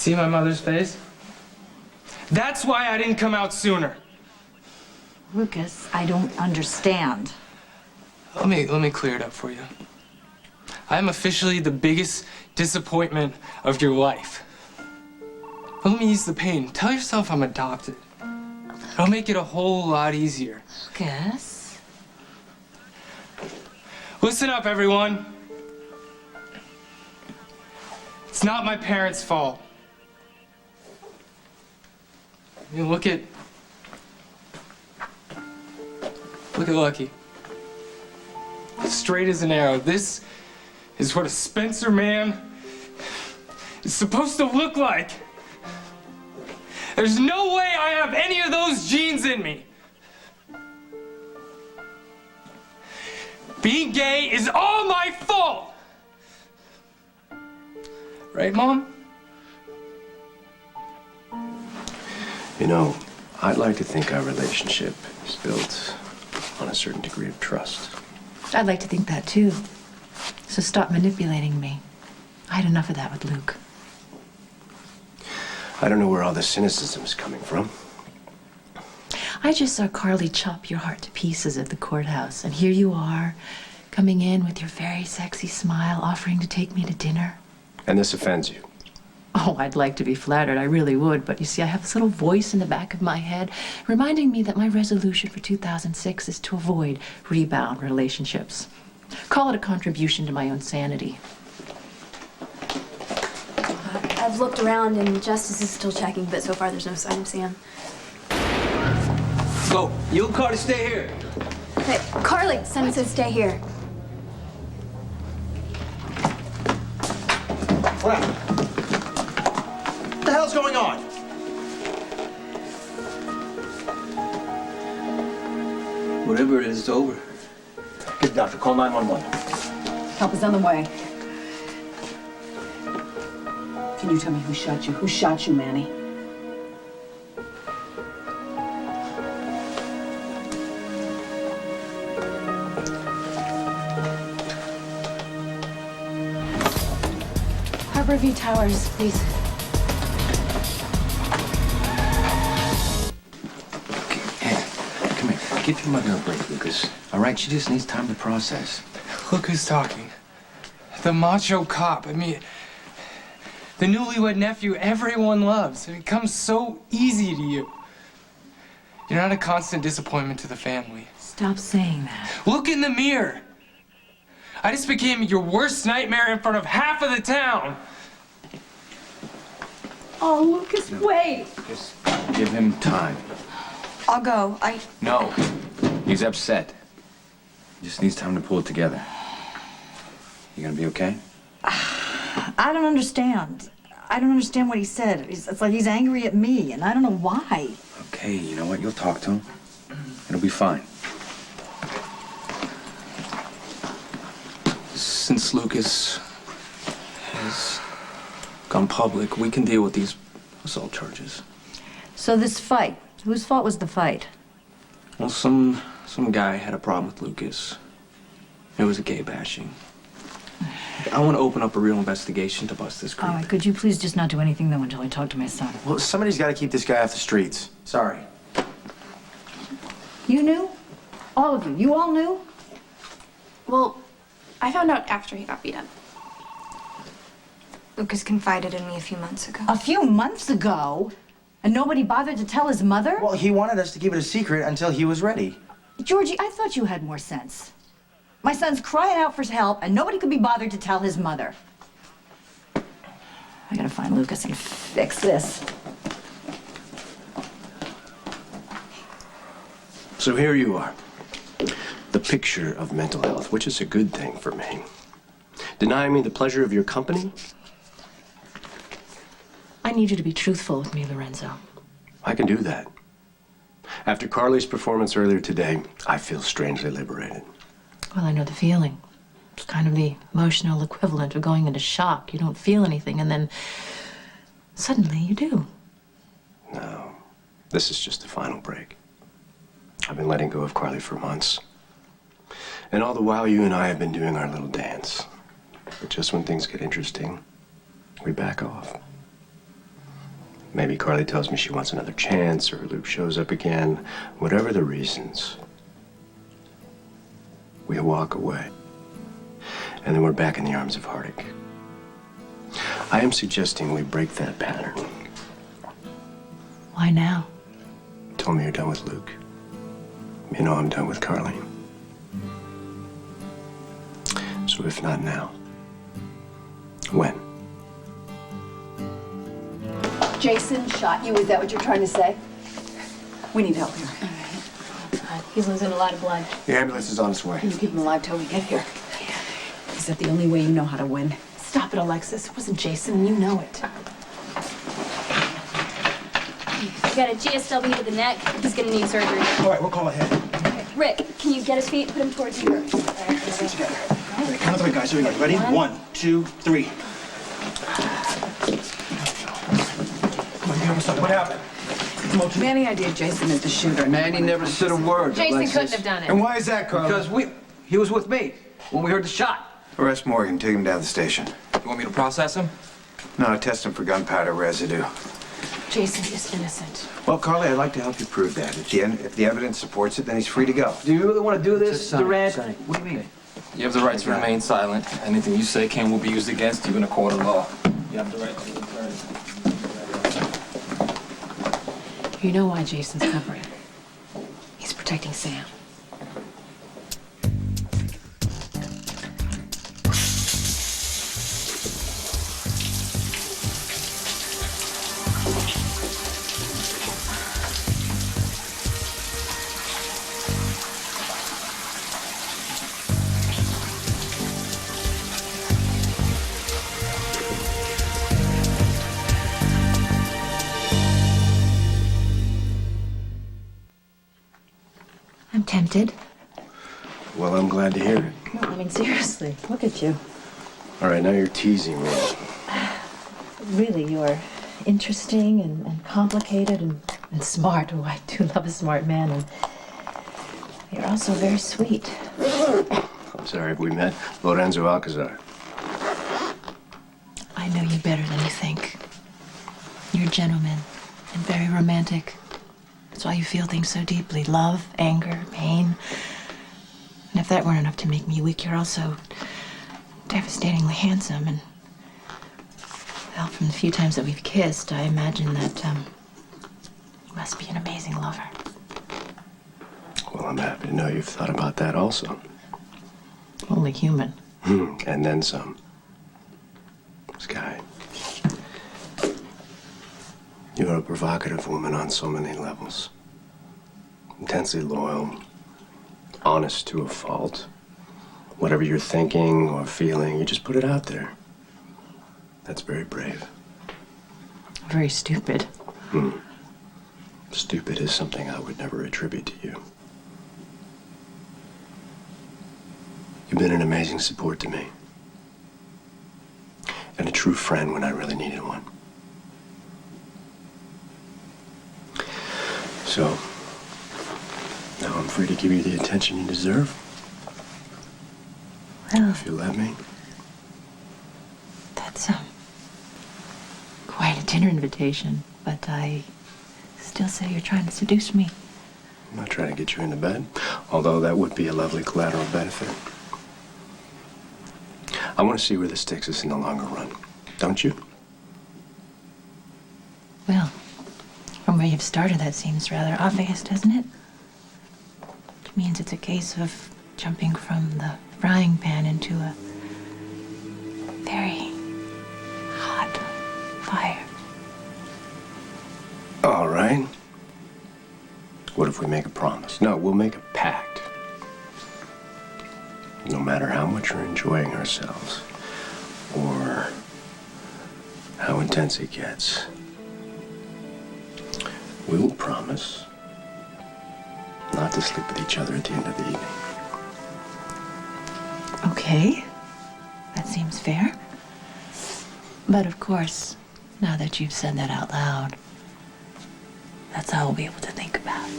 See my mother's face? That's why I didn't come out sooner. Lucas, I don't understand. Let me clear it up for you. I'm officially the biggest disappointment of your life. But let me ease the pain. Tell yourself I'm adopted. It'll make it a whole lot easier. Lucas? Listen up, everyone. It's not my parents' fault. I mean, look at Lucky. Straight as an arrow. This is what a Spencer man is supposed to look like. There's no way I have any of those genes in me. Being gay is all my fault. Right, Mom? You know, I'd like to think our relationship is built on a certain degree of trust. I'd like to think that too. So stop manipulating me. I had enough of that with Luke. I don't know where all the cynicism is coming from. I just saw Carly chop your heart to pieces at the courthouse, and here you are, coming in with your very sexy smile, offering to take me to dinner. And this offends you. Oh, I'd like to be flattered, I really would, but you see, I have this little voice in the back of my head reminding me that my resolution for 2006 is to avoid rebound relationships. Call it a contribution to my own sanity. I've looked around and Justice is still checking, but so far there's no sign of Sam. So, you and Carly stay here. Hey, Carly, Son says stay here. What happened? What the hell's going on? Whatever it is, it's over. Get the doctor. Call 911. Help is on the way. Can you tell me who shot you? Who shot you, Manny? Harborview Towers, please. Come here. Give your mother a break, Lucas. All right? She just needs time to process. Look who's talking. The macho cop. I mean, the newlywed nephew everyone loves. It comes so easy to you. You're not a constant disappointment to the family. Stop saying that. Look in the mirror. I just became your worst nightmare in front of half of the town. Oh, Lucas, wait. Just give him time. I'll go. No. He's upset. He just needs time to pull it together. You gonna be okay? I don't understand. I don't understand what he said. It's like he's angry at me, and I don't know why. Okay, you know what? You'll talk to him. It'll be fine. Since Lucas has gone public, we can deal with these assault charges. So this fight, whose fault was the fight? Well, some guy had a problem with Lucas. It was a gay bashing. I want to open up a real investigation to bust this creep. All right, could you please just not do anything, though, until I talk to my son? Well, somebody's got to keep this guy off the streets. Sorry. You knew? All of you. You all knew? Well, I found out after he got beat up. Lucas confided in me a few months ago. A few months ago? And nobody bothered to tell his mother? Well, he wanted us to keep it a secret until he was ready. Georgie, I thought you had more sense. My son's crying out for help, and nobody could be bothered to tell his mother. I gotta find Lucas and fix this. So here you are. The picture of mental health, which is a good thing for me. Denying me the pleasure of your company? I need you to be truthful with me, Lorenzo. I can do that. After Carly's performance earlier today, I feel strangely liberated. Well, I know the feeling. It's kind of the emotional equivalent of going into shock. You don't feel anything, and then suddenly you do. No, this is just the final break. I've been letting go of Carly for months. And all the while, you and I have been doing our little dance. But just when things get interesting, we back off. Maybe Carly tells me she wants another chance, or Luke shows up again. Whatever the reasons, we walk away. And then we're back in the arms of heartache. I am suggesting we break that pattern. Why now? You told me you're done with Luke. You know I'm done with Carlene. So if not now, when? Jason shot you, is that what you're trying to say? We need help here. He's losing a lot of blood. The ambulance is on its way. Can you keep him alive till we get here? Is that the only way you know how to win? Stop it, Alexis. It wasn't Jason, and you know it. He got a GSW to the neck. He's gonna need surgery. All right, we'll call ahead. Rick, can you get his feet? Put him towards you. Let's get together. All right, count to three, guys. Here we go. Ready? 1, 2, 3. Come on, you have something. What happened? Manny ID'd Jason as the shooter. Manny never said a word. Jason Alexis. couldn't have done it. And why is that, Carl? Because he was with me when we heard the shot. Arrest Morgan, take him down to the station. You want me to process him? No, test him for gunpowder residue. Jason is innocent. Well, Carly, I'd like to help you prove that. If the evidence supports it, then he's free to go. Do you really want to do this, Sonny, Durant? Sonny. What do you mean? You have the right to remain silent. Anything you say can will be used against you in a court of law. You have the right to return. You know why Jason's covering. He's protecting Sam. I'm tempted. Well, I'm glad to hear it. No, I mean, seriously, look at you. All right, now you're teasing me. Really, you are interesting and complicated and smart. Oh, I do love a smart man. And you're also very sweet. I'm sorry, have we met? Lorenzo Alcazar. I know you better than you think. You're a gentleman and very romantic. That's why you feel things so deeply. Love, anger, pain. And if that weren't enough to make me weak, you're also devastatingly handsome. And, well, from the few times that we've kissed, I imagine that, you must be an amazing lover. Well, I'm happy to know you've thought about that also. Only human. And then some. Sky. You're a provocative woman on so many levels. Intensely loyal, honest to a fault. Whatever you're thinking or feeling, you just put it out there. That's very brave. Very stupid. Stupid is something I would never attribute to you. You've been an amazing support to me. And a true friend when I really needed one. So, now I'm free to give you the attention you deserve. Well, If you let me. that's, quite a dinner invitation. But I still say you're trying to seduce me. I'm not trying to get you into bed, although that would be a lovely collateral benefit. I want to see where this takes us in the longer run. Don't you? Well, from where you've started, that seems rather obvious, doesn't it? It means it's a case of jumping from the frying pan into a very hot fire. All right. What if we make a promise? No, we'll make a pact. No matter how much we're enjoying ourselves, or how intense it gets, we will promise not to sleep with each other at the end of the evening. Okay, that seems fair. But of course, now that you've said that out loud, that's all I'll be able to think about.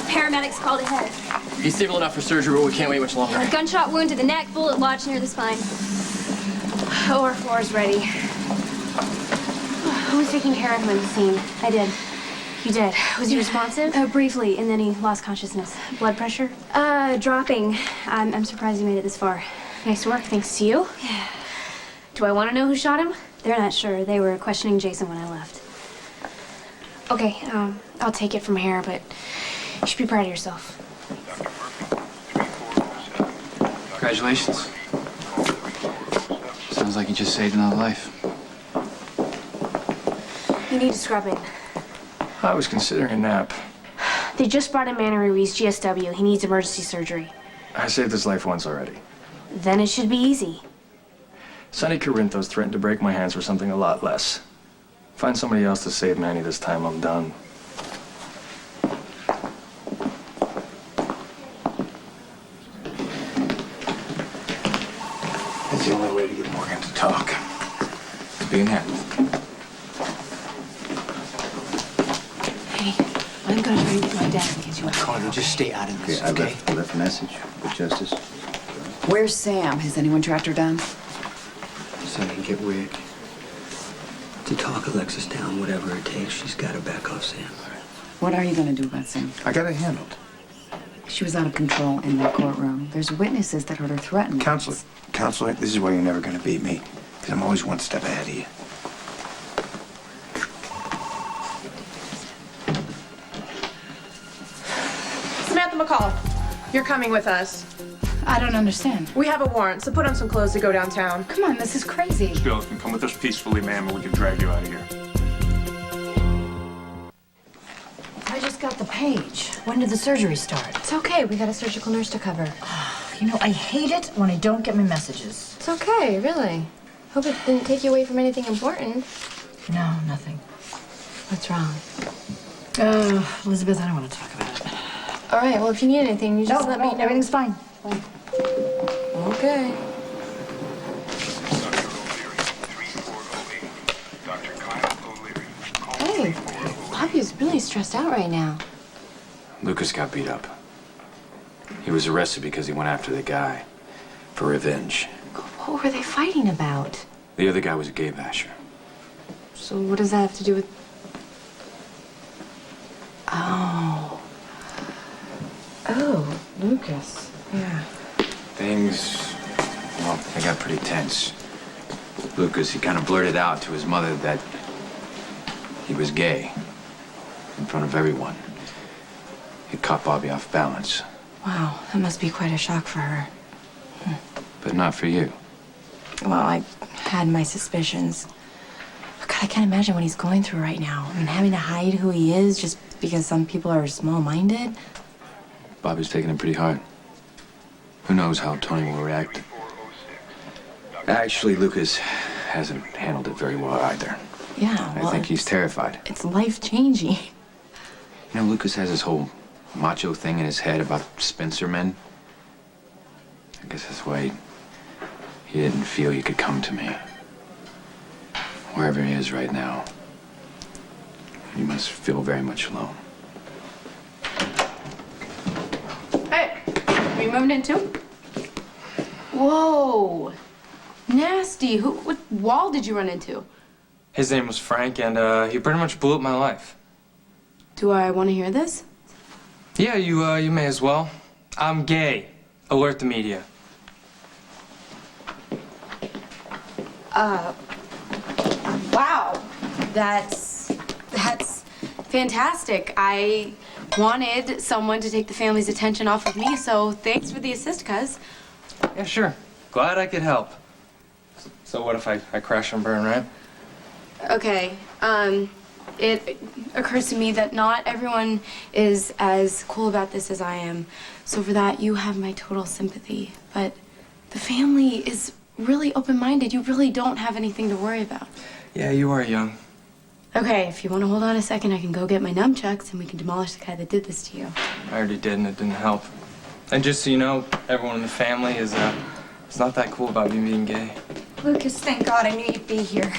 Paramedics called ahead. He's stable enough for surgery, but we can't wait much longer. A gunshot wound to the neck, bullet lodged near the spine. OR4 is ready. Who was taking care of him at the scene? I did. You did? Was he responsive? Briefly, and then he lost consciousness. Blood pressure? Dropping. I'm surprised he made it this far. Nice work, thanks to you. Yeah. Do I want to know who shot him? They're not sure. They were questioning Jason when I left. Okay, I'll take it from here, but you should be proud of yourself. Congratulations. Sounds like you just saved another life. You need to scrub in. I was considering a nap. They just brought in Manny Ruiz, GSW. He needs emergency surgery. I saved his life once already. Then it should be easy. Sonny Corinthos threatened to break my hands for something a lot less. Find somebody else to save Manny this time, I'm done. That's the only way to get Morgan to talk. It's being handled. Hey, I'm gonna try and get my dad in case you want to. Carter, just stay out of this, I okay? left a message with Justice. Where's Sam? Has anyone tracked her down? Sonny can get weird. To talk Alexis down, whatever it takes, she's got to back off Sam. What are you gonna do about Sam? I got it handled. She was out of control in the courtroom. There's witnesses that heard her threatened. Counselor, this is why you're never gonna beat me. Because I'm always one step ahead of you. Samantha McCall, you're coming with us. I don't understand. We have a warrant, so put on some clothes to go downtown. Come on, this is crazy. Bill, you can come with us peacefully, ma'am, or we can drag you out of here. I just got the page. When did the surgery start? It's okay. We got a surgical nurse to cover. You know, I hate it when I don't get my messages. It's okay, really. Hope it didn't take you away from anything important. No, nothing. What's wrong? Elizabeth, I don't want to talk about it. All right, well, if you need anything, you just let me know. Everything's fine. Okay. Hey, Bobby's really stressed out right now. Lucas got beat up. He was arrested because he went after the guy for revenge. What were they fighting about? The other guy was a gay basher. So what does that have to do with... Oh, Lucas. Yeah. Things, well, they got pretty tense. Lucas, he kind of blurted out to his mother that he was gay in front of everyone. It caught Bobby off balance, Wow, that must be quite a shock for her. but not for you. Well, I had my suspicions. God, I can't imagine what he's going through right now. I mean, having to hide who he is just because some people are small-minded. Bobby's taking it pretty hard. Who knows how Tony will react. Actually, Lucas hasn't handled it very well either. Yeah, well, I think he's terrified. it's life-changing. You know, Lucas has this whole macho thing in his head about Spencer men. I guess that's why he didn't feel he could come to me. Wherever he is right now, he must feel very much alone. Hey, are you moving in too? Whoa! Nasty. What wall did you run into? His name was Frank, and he pretty much blew up my life. Do I want to hear this? Yeah, you may as well. I'm gay. Alert the media. Wow. That's fantastic. I wanted someone to take the family's attention off of me, so thanks for the assist, cuz. Yeah, sure. Glad I could help. So what if I crash and burn, right? Okay, it occurs to me that not everyone is as cool about this as I am. So for that, you have my total sympathy. But the family is really open-minded. You really don't have anything to worry about. Yeah, you are young. Okay, if you want to hold on a second, I can go get my nunchucks and we can demolish the guy that did this to you. I already did, and it didn't help. And just so you know, everyone in the family is not that cool about me being gay. Lucas, thank God I knew you'd be here.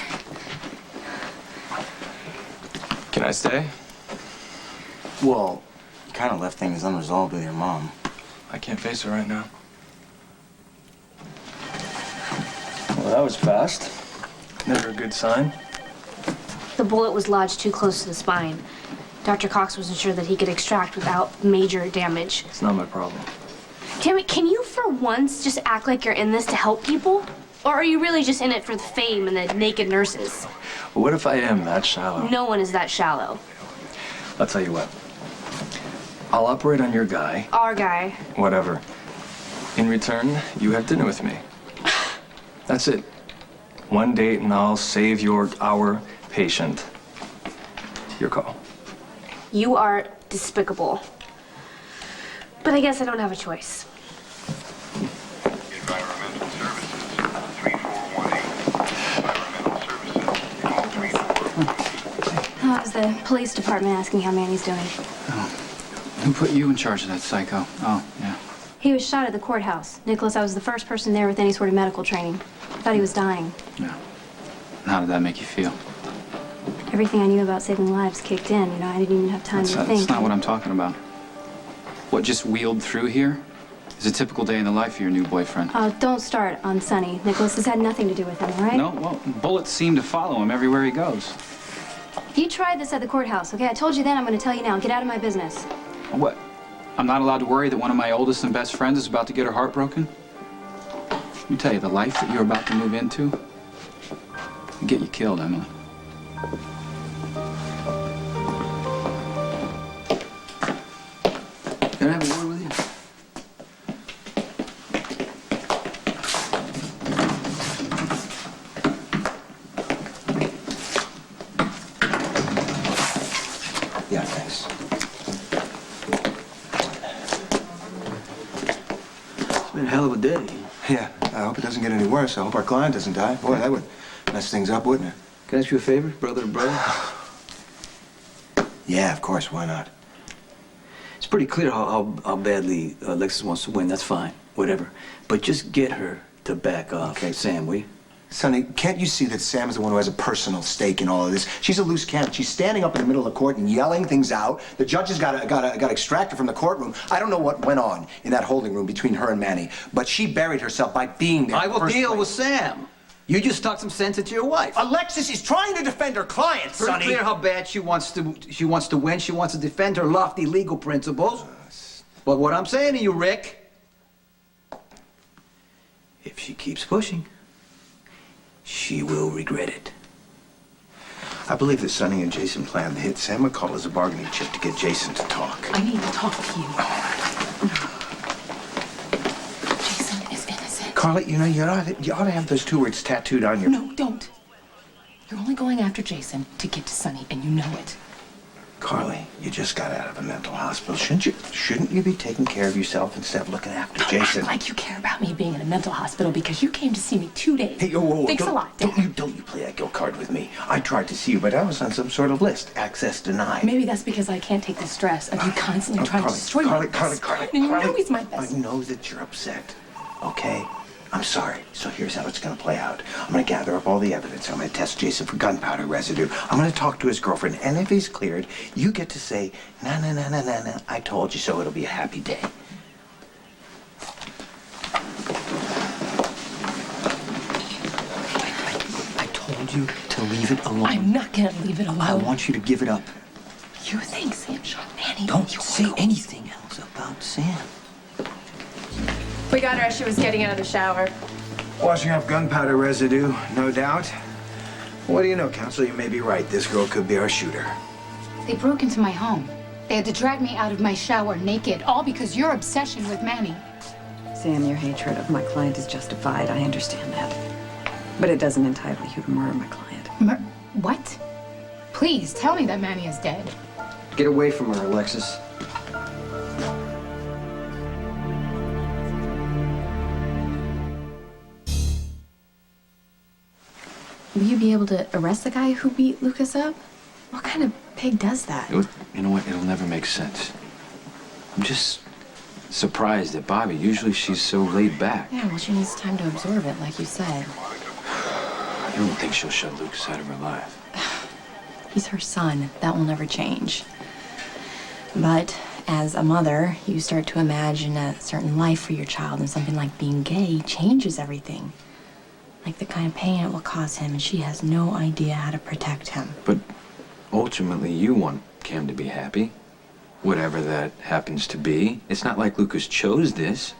Can I stay? Well, you kind of left things unresolved with your mom. I can't face her right now. Well, that was fast. Never a good sign. The bullet was lodged too close to the spine. Dr. Cox wasn't sure that he could extract without major damage. It's not my problem. Tammy, can you for once just act like you're in this to help people? Or are you really just in it for the fame and the naked nurses? Well, what if I am that shallow? No one is that shallow. I'll tell you what. I'll operate on your guy. Our guy. Whatever. In return, you have dinner with me. That's it. One date and I'll save our patient. Your call. You are despicable. But I guess I don't have a choice. Environmental Services, 3418. Environmental Services, call 3418. How's the police department asking how Manny's doing? Who put you in charge of that psycho? Oh, yeah. He was shot at the courthouse. Nicholas, I was the first person there with any sort of medical training. I thought he was dying. Yeah. How did that make you feel? Everything I knew about saving lives kicked in. You know, I didn't even have time to think. That's not what I'm talking about. What just wheeled through here is a typical day in the life of your new boyfriend. Oh, don't start on Sonny. Nicholas has had nothing to do with him, all right? No, well, bullets seem to follow him everywhere he goes. You tried this at the courthouse, okay? I told you then, I'm going to tell you now. Get out of my business. What? I'm not allowed to worry that one of my oldest and best friends is about to get her heart broken? Let me tell you, the life that you're about to move into can get you killed, Emily. Can I have a word with you? Yeah, thanks. It's been a hell of a day. Yeah, I hope it doesn't get any worse. I hope our client doesn't die. Boy, that would mess things up, wouldn't it? Can I ask you a favor, brother to brother? Yeah, of course. Why not? It's pretty clear how badly Alexis wants to win. That's fine, whatever. But just get her to back off. Okay. Sam, will you? Sonny, can't you see that Sam is the one who has a personal stake in all of this? She's a loose cannon. She's standing up in the middle of the court and yelling things out. The judge has got extracted from the courtroom. I don't know what went on in that holding room between her and Manny, but she buried herself by being there. I will deal with Sam. You just talk some sense into your wife. Alexis is trying to defend her client, Pretty Sonny. clear how bad she wants to win. She wants to defend her lofty legal principles. But what I'm saying to you, Rick, if she keeps pushing, she will regret it. I believe that Sonny and Jason planned to hit Sam McCall as a bargaining chip to get Jason to talk. I need to talk to you. Jason is innocent. Carla, you know, you ought to have those two words tattooed on your... No, don't. You're only going after Jason to get to Sonny, and you know it. Carly, you just got out of a mental hospital. Shouldn't you be taking care of yourself instead of looking after Jason? Act like you care about me being in a mental hospital because you came to see me 2 days. Hey, whoa, Thanks a lot, Dad. Don't you play that guilt card with me. I tried to see you, but I was on some sort of list. Access denied. Maybe that's because I can't take the stress of you constantly trying to destroy my best friend. And you know he's my best. I know that you're upset, okay? I'm sorry. So here's how it's gonna play out. I'm gonna gather up all the evidence. I'm gonna test Jason for gunpowder residue. I'm gonna talk to his girlfriend, and if he's cleared, you get to say, na, I told you so. It'll be a happy day. I told you to leave it alone. I'm not gonna leave it alone. I want you to give it up. You think Sam shot Manny? Don't say anything else about Sam. We got her as she was getting out of the shower. Washing up gunpowder residue, no doubt. What do you know, counsel? You may be right. This girl could be our shooter. They broke into my home. They had to drag me out of my shower naked, all because your obsession with Manny. Sam, your hatred of my client is justified. I understand that. But it doesn't entitle you to murder my client. What? Please, tell me that Manny is dead. Get away from her, Alexis. Will you be able to arrest the guy who beat Lucas up? What kind of pig does that? You know what? It'll never make sense. I'm just surprised at Bobby. Usually she's so laid back. Yeah, well, she needs time to absorb it, like you said. I don't think she'll shut Lucas out of her life. He's her son. That will never change. But as a mother, you start to imagine a certain life for your child, and something like being gay changes everything. Like the kind of pain it will cause him, and she has no idea how to protect him. But ultimately, you want Cam to be happy. Whatever that happens to be. It's not like Lucas chose this.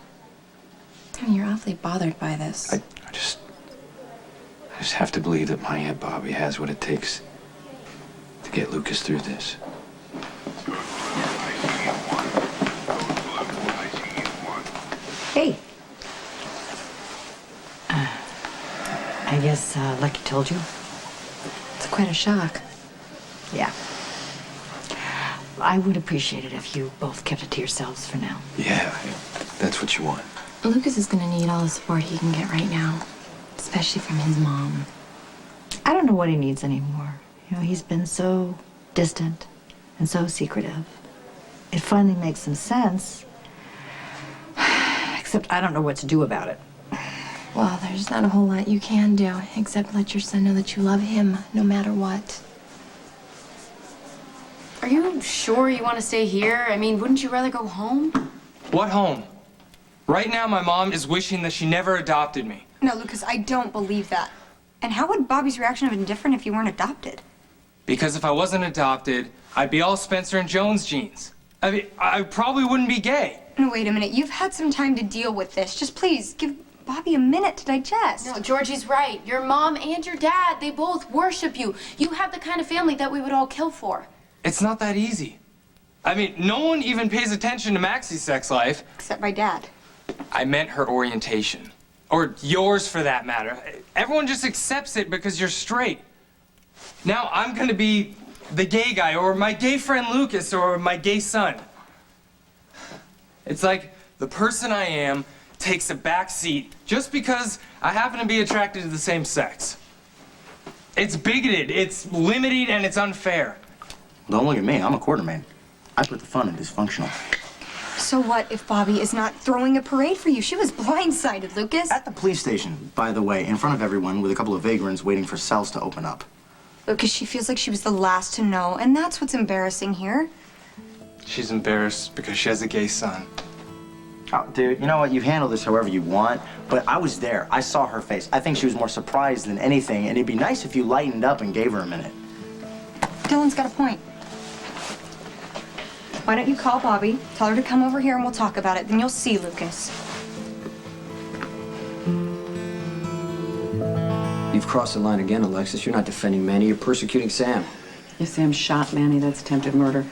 I mean, you're awfully bothered by this. I just have to believe that my Aunt Bobby has what it takes to get Lucas through this. Hey. I guess Lucky told you. It's quite a shock. Yeah. I would appreciate it if you both kept it to yourselves for now. Yeah, that's what you want. Lucas is gonna need all the support he can get right now, especially from his mom. I don't know what he needs anymore. You know, he's been so distant and so secretive. It finally makes some sense. Except I don't know what to do about it. Well, there's not a whole lot you can do, except let your son know that you love him, no matter what. Are you sure you want to stay here? I mean, wouldn't you rather go home? What home? Right now, my mom is wishing that she never adopted me. No, Lucas, I don't believe that. And how would Bobby's reaction have been different if you weren't adopted? Because if I wasn't adopted, I'd be all Spencer and Jones jeans. I mean, I probably wouldn't be gay. No, wait a minute. You've had some time to deal with this. Just please give Bobby a minute to digest. No, Georgie's right. Your mom and your dad, they both worship you. You have the kind of family that we would all kill for. It's not that easy. I mean, no one even pays attention to Maxie's sex life. Except my dad. I meant her orientation. Or yours, for that matter. Everyone just accepts it because you're straight. Now I'm gonna be the gay guy, or my gay friend Lucas, or my gay son. It's like the person I am takes a back seat just because I happen to be attracted to the same sex. It's bigoted, it's limited, and it's unfair. Don't look at me. I'm a quarterman. I put the fun in dysfunctional. So what if Bobby is not throwing a parade for you? She was blindsided, Lucas. At the police station, by the way, in front of everyone with a couple of vagrants waiting for cells to open up. Lucas, she feels like she was the last to know, and that's what's embarrassing here. She's embarrassed because she has a gay son. Oh, dude, you know what? You handle this however you want, but I was there. I saw her face. I think she was more surprised than anything, and it'd be nice if you lightened up and gave her a minute. Dylan's got a point. Why don't you call Bobby, tell her to come over here, and we'll talk about it. Then you'll see, Lucas. You've crossed the line again, Alexis. You're not defending Manny. You're persecuting Sam. If Sam shot Manny, that's attempted murder.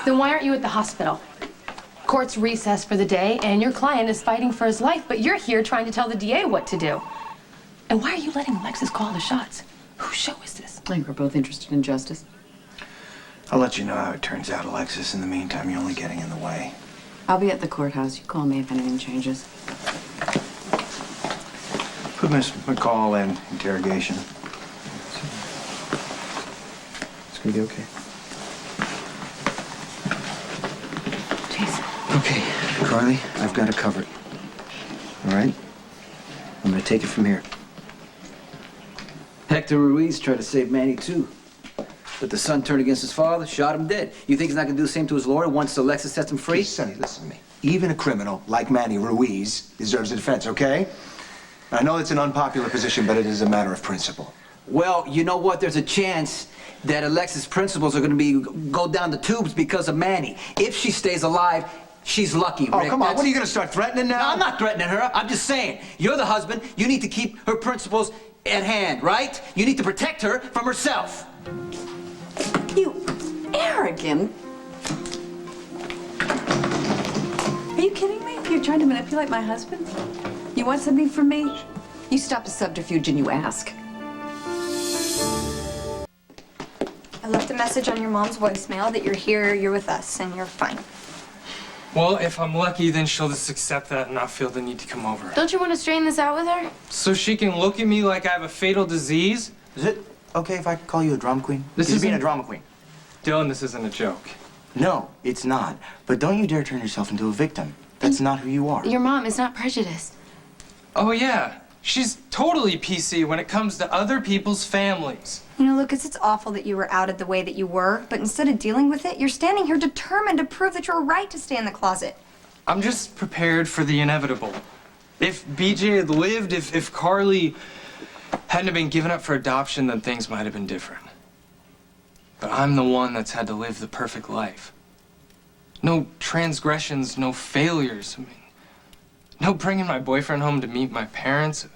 Then why aren't you at the hospital? Court's recessed for the day, and your client is fighting for his life, but you're here trying to tell the DA what to do. And why are you letting Alexis call the shots? Whose show is this? I think we're both interested in justice. I'll let you know how it turns out, Alexis. In the meantime, you're only getting in the way. I'll be at the courthouse. You call me if anything changes. Put Miss McCall in interrogation. It's gonna be okay. Jason. Okay, Carly, I've got it covered. All right? I'm gonna take it from here. Hector Ruiz tried to save Manny, too. But the son turned against his father, shot him dead. You think he's not gonna do the same to his lawyer once Alexis sets him free? Sonny, listen to me. Even a criminal like Manny Ruiz deserves a defense, okay? I know it's an unpopular position, but it is a matter of principle. Well, you know what? There's a chance that Alexis' principles are gonna go down the tubes because of Manny. If she stays alive, she's lucky, Oh, Rick. come on. What are you going to start threatening now? No, I'm not threatening her. I'm just saying, you're the husband. You need to keep her principles at hand, right? You need to protect her from herself. You arrogant. Are you kidding me? You're trying to manipulate my husband? You want something from me? You stop the subterfuge and you ask. I left a message on your mom's voicemail that you're here, you're with us, and you're fine. Well, if I'm lucky, then she'll just accept that and not feel the need to come over. Don't you want to straighten this out with her? So she can look at me like I have a fatal disease? Is it okay if I call you a drama queen? This You're isn't- being a drama queen. Dylan, this isn't a joke. No, it's not. But don't you dare turn yourself into a victim. That's not who you are. Your mom is not prejudiced. Oh, yeah. She's totally PC when it comes to other people's families. You know, Lucas, it's awful that you were outed the way that you were, but instead of dealing with it, you're standing here determined to prove that you're right to stay in the closet. I'm just prepared for the inevitable. If BJ had lived, if Carly hadn't been given up for adoption, then things might have been different. But I'm the one that's had to live the perfect life. No transgressions, no failures. I mean, no bringing my boyfriend home to meet my parents.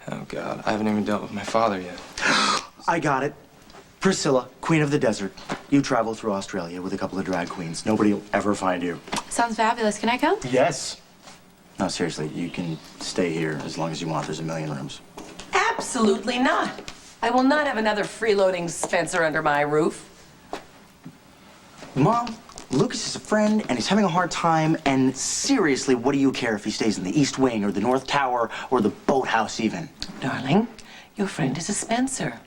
Oh, God, I haven't even dealt with my father yet. I got it. Priscilla, Queen of the Desert. You travel through Australia with a couple of drag queens. Nobody will ever find you. Sounds fabulous. Can I come? Yes. No, seriously, you can stay here as long as you want. There's a million rooms. Absolutely not. I will not have another freeloading Spencer under my roof. Mom, Lucas is a friend, and he's having a hard time, and seriously, what do you care if he stays in the East Wing, or the North Tower, or the boathouse even? Darling, your friend is a Spencer.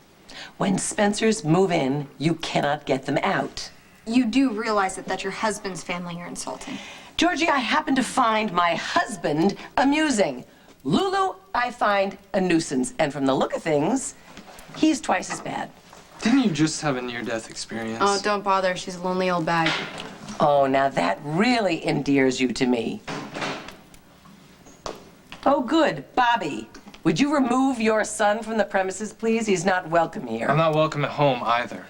When Spencers move in, you cannot get them out. You do realize that that's your husband's family you're insulting. Georgie, I happen to find my husband amusing. Lulu, I find a nuisance. And from the look of things, he's twice as bad. Didn't you just have a near-death experience? Oh, don't bother. She's a lonely old bag. Oh, now that really endears you to me. Oh, good. Bobby, would you remove your son from the premises, please? He's not welcome here. I'm not welcome at home either.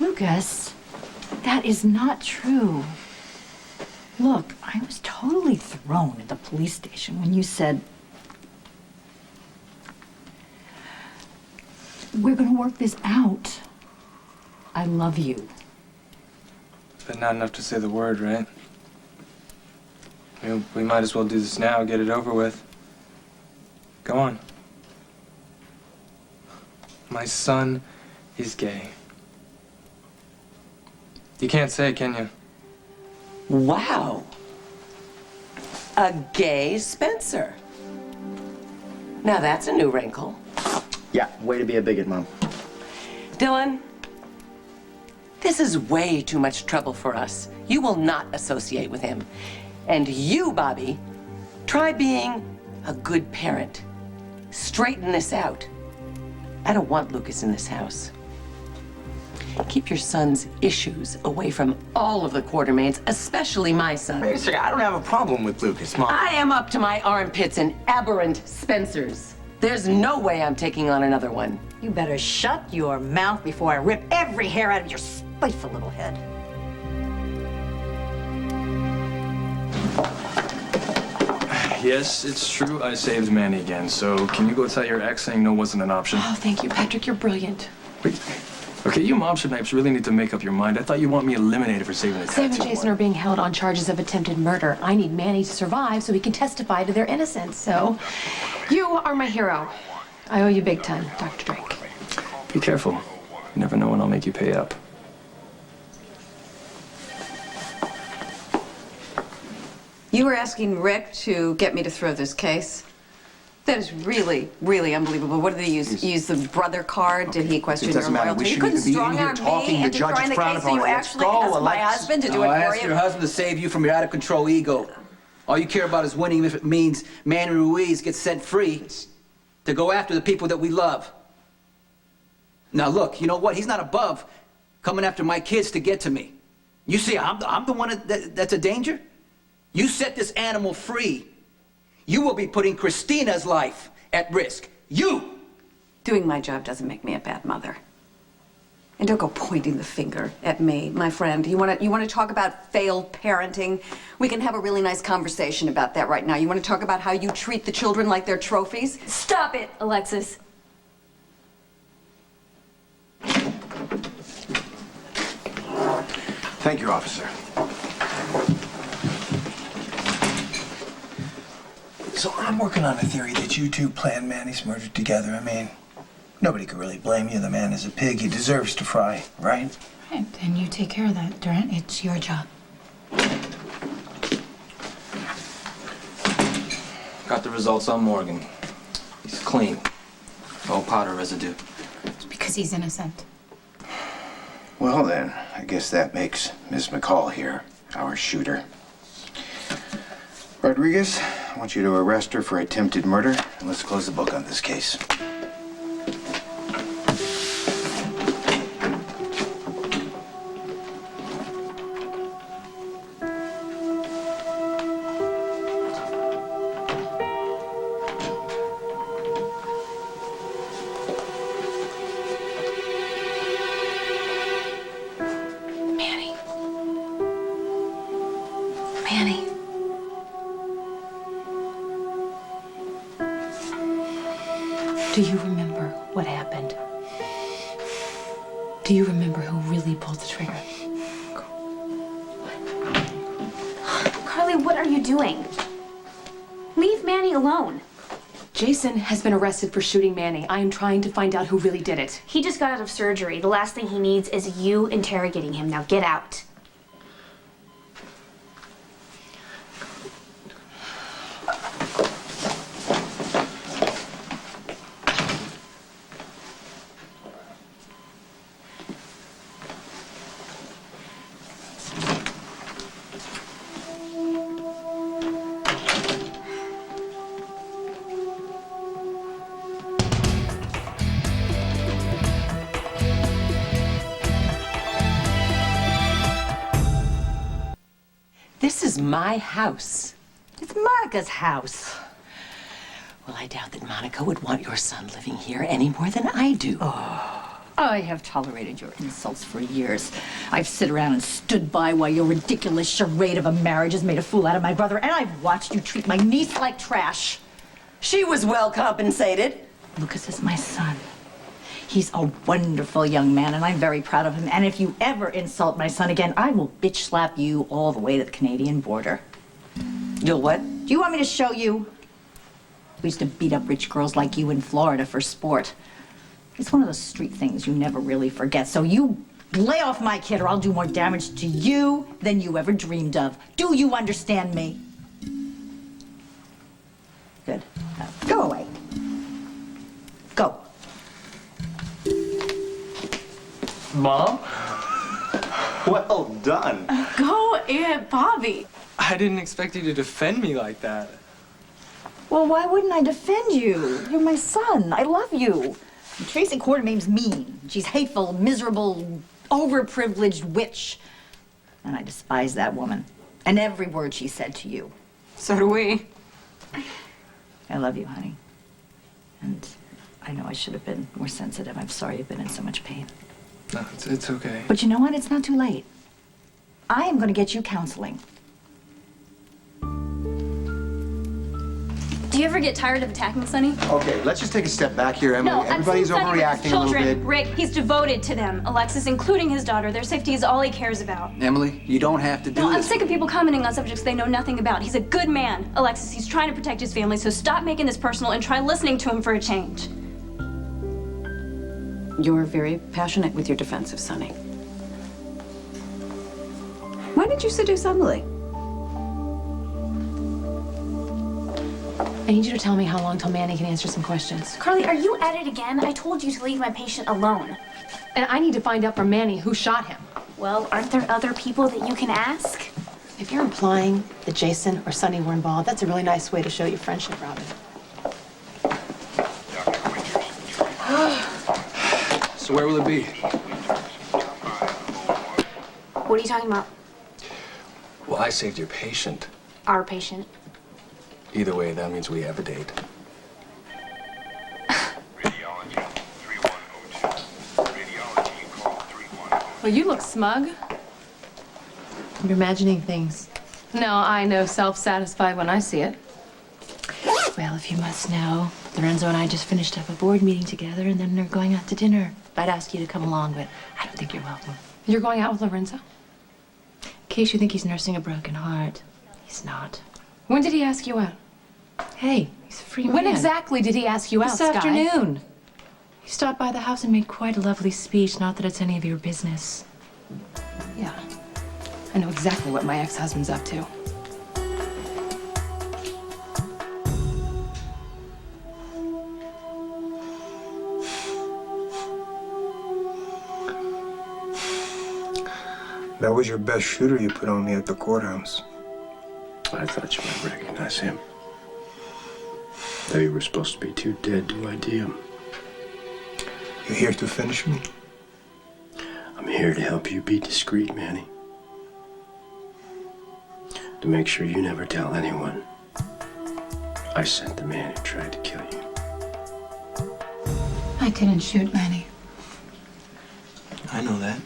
Lucas, that is not true. Look, I was totally thrown at the police station when you said, we're gonna work this out. I love you. But not enough to say the word, right? I mean, we might as well do this now, get it over with. Go on. My son is gay. You can't say it, can you? Wow. A gay Spencer. Now that's a new wrinkle. Yeah, way to be a bigot, Mom. Dylan, this is way too much trouble for us. You will not associate with him. And you, Bobby, try being a good parent. Straighten this out. I don't want Lucas in this house. Keep your son's issues away from all of the Quartermains, especially my son. Wait a second, I don't have a problem with Lucas, Mom. I am up to my armpits in aberrant Spencers. There's no way I'm taking on another one. You better shut your mouth before I rip every hair out of your spiteful little head. Yes, it's true. I saved Manny again. So can you go tell your ex saying no wasn't an option? Oh, thank you, Patrick. You're brilliant. Wait. Okay, you mom should really need to make up your mind. I thought you want me eliminated for saving the Sam tattoo and Jason boy. are being held on charges of attempted murder. I need Manny to survive so he can testify to their innocence. So, You are my hero. I owe you big time, Dr. Drake. Be careful. You never know when I'll make you pay up. You were asking Rick to get me to throw this case? That is really, really unbelievable. What did they use? Use the brother card? Did he question It your doesn't matter. loyalty? We You shouldn't couldn't even be in here strong arm talking. me The into judge throwing is the frowned case, so you upon. Let's actually go, asked my Alexis. husband to do No, it I for asked you. your husband to save you from your out-of-control ego. All you care about is winning if it means Manny Ruiz gets set free to go after the people that we love. Now look, you know what? He's not above coming after my kids to get to me. You see, I'm the one that's a danger? You set this animal free, you will be putting Christina's life at risk. You! Doing my job doesn't make me a bad mother. And don't go pointing the finger at me, my friend. You want to talk about failed parenting? We can have a really nice conversation about that right now. You want to talk about how you treat the children like they're trophies? Stop it, Alexis. Thank you, officer. So I'm working on a theory that you two planned Manny's murder together. I mean, nobody could really blame you. The man is a pig. He deserves to fry, right? Right, and you take care of that, Durant. It's your job. Got the results on Morgan. He's clean. No powder residue. It's because he's innocent. Well then, I guess that makes Ms. McCall here our shooter. Rodriguez, I want you to arrest her for attempted murder, and let's close the book on this case. Manny. Manny. Do you remember what happened? Do you remember who really pulled the trigger? Carly, what are you doing? Leave Manny alone. Jason has been arrested for shooting Manny. I am trying to find out who really did it. He just got out of surgery. The last thing he needs is you interrogating him. Now get out. This is my house. It's Monica's house. Well, I doubt that Monica would want your son living here any more than I do. I have tolerated your insults for years. I've sit around and stood by while your ridiculous charade of a marriage has made a fool out of my brother, and I've watched you treat my niece like trash. She was well compensated. Lucas is my son. He's a wonderful young man, and I'm very proud of him. And if you ever insult my son again, I will bitch slap you all the way to the Canadian border. You'll what? Do you want me to show you? We used to beat up rich girls like you in Florida for sport. It's one of those street things you never really forget. So you lay off my kid, or I'll do more damage to you than you ever dreamed of. Do you understand me? Good. Now, go away. Go. Mom? Well done. Go, Aunt Bobby. I didn't expect you to defend me like that. Well, why wouldn't I defend you? You're my son. I love you. And Tracy Quartermain's mean. She's hateful, miserable, overprivileged witch. And I despise that woman. And every word she said to you. So do we. I love you, honey. And I know I should have been more sensitive. I'm sorry you've been in so much pain. No, it's okay. But you know what? It's not too late. I am going to get you counseling. Do you ever get tired of attacking Sonny? Okay, let's just take a step back here, Emily. No, I'm Everybody's seeing Sonny with his overreacting a little children. bit. Rick, he's devoted to them. Alexis, including his daughter. Their safety is all he cares about. Emily, you don't have to do No, I'm this. sick of people commenting on subjects they know nothing about. He's a good man. Alexis, he's trying to protect his family, so stop making this personal and try listening to him for a change. You're very passionate with your defense of Sonny. Why did you seduce Emily? I need you to tell me how long till Manny can answer some questions. Carly, are you at it again? I told you to leave my patient alone. And I need to find out from Manny who shot him. Well, aren't there other people that you can ask? If you're implying that Jason or Sonny were involved, that's a really nice way to show your friendship, Robin. So where will it be? What are you talking about? Well, I saved your patient. Our patient. Either way, that means we have a date. Well, you look smug. You're imagining things. No, I know self-satisfied when I see it. Well, if you must know, Lorenzo and I just finished up a board meeting together, and then they're going out to dinner. I'd ask you to come along, but I don't think you're welcome. You're going out with Lorenzo? In case you think he's nursing a broken heart, he's not. When did he ask you out? Hey, he's a free man. When exactly did he ask you out, Skye? This afternoon. He stopped by the house and made quite a lovely speech, not that it's any of your business. Yeah, I know exactly what my ex-husband's up to. That was your best shooter you put on me at the courthouse. I thought you might recognize him. Though you were supposed to be too dead to ID him. You here to finish me? I'm here to help you be discreet, Manny. To make sure you never tell anyone I sent the man who tried to kill you. I didn't shoot Manny. I know that.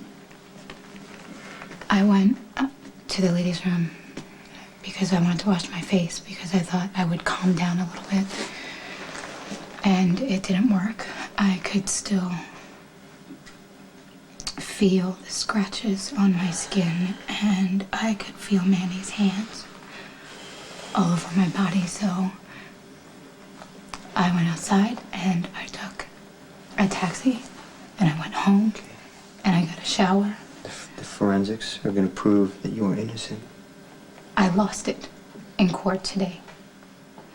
I went up to the ladies' room because I wanted to wash my face because I thought I would calm down a little bit. And it didn't work. I could still feel the scratches on my skin, and I could feel Manny's hands all over my body. So I went outside and I took a taxi and I went home and I got a shower. The forensics are going to prove that you are innocent. I lost it in court today.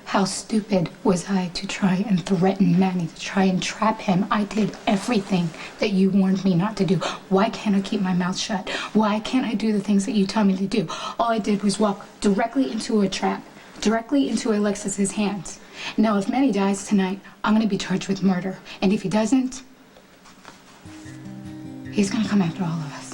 How stupid was I to try and threaten Manny, to try and trap him? I did everything that you warned me not to do. Why can't I keep my mouth shut? Why can't I do the things that you tell me to do? All I did was walk directly into a trap, directly into Alexis's hands. Now, if Manny dies tonight, I'm gonna be charged with murder. And if he doesn't, he's gonna come after all of us.